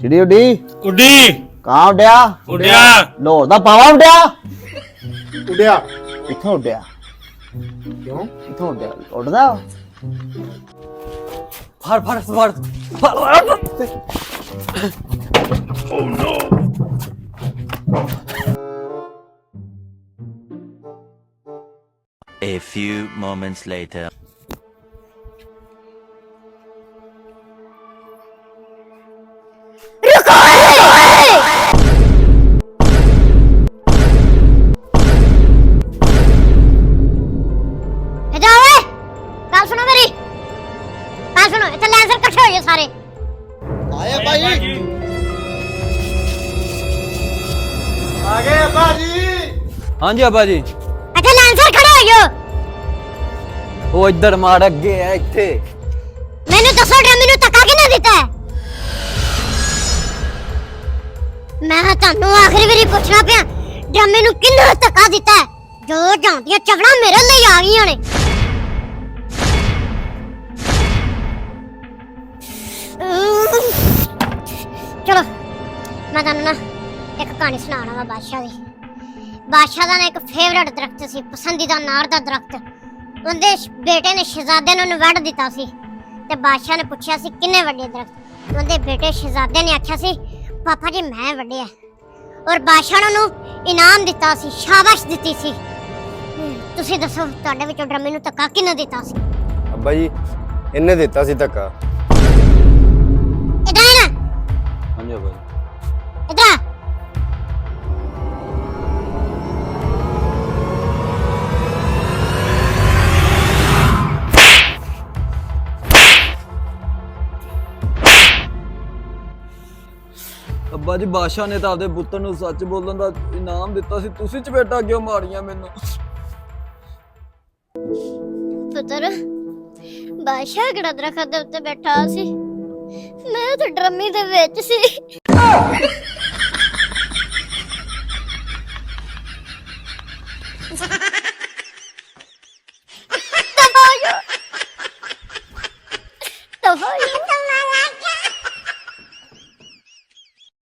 चिड़ी उडी उडी कहाँ उड्या उड्या लाहौर दा पावा उड्या उड्या इत्थों उड्या क्यों इत्थों उड्या उड्डदा फड़ फड़ फड़ फड़ A few moments later. गल सुनो मेरी गल सुनो इत्थे लैंसर कट्ठे हो जाओ सारे आए भाई आ गए अब्बा जी हाँ जी अब्बा जी इत्थे लैंसर खड़े हो जाओ वो इधर मार अगे है इत्थे मैनू दसो ड्रमी नू धक्का किने दिता है मैं तानू आखिरी बारी पूछना पिया ड्रमी नू किने धक्का दिता है जो जांदियां चवड़ा मेरे लिए आ गईयां ने चलो मैं तुहानू ना एक कहानी सुनाना वा बादशाह दा ना एक फेवरेट दरख्त सी पसंदीदा नार दा दरख्त उनदे बेटे ने शहजादे ने वड़ दिता सी ते बादशाह ने पूछया सी किन्ने वड्डे दरख्त उनदे बेटे शहजादे ने आख्या सी पापा जी मैं वड्डिया और बादशाह ने इनाम दिता सी शाबाश दिती सी तुसी दसो तुहाडे विचों ड्रमी नू धक्का किन्ने दिता सी अब्बा जी इन्ने दिता सी धक्का इधर आ ना हाँ जी अब्बा जी इधर आ अब्बा जी बादशाह ने तो आपदे पुत्तर नू सच बोलण दा इनाम दिता सी तुसी चपेटा क्यों मारियां मैनू पुत्र बादशाह किहड़ा दरख्त दे उत्ते बैठा सी मैं तो ड्रमी दे विच सी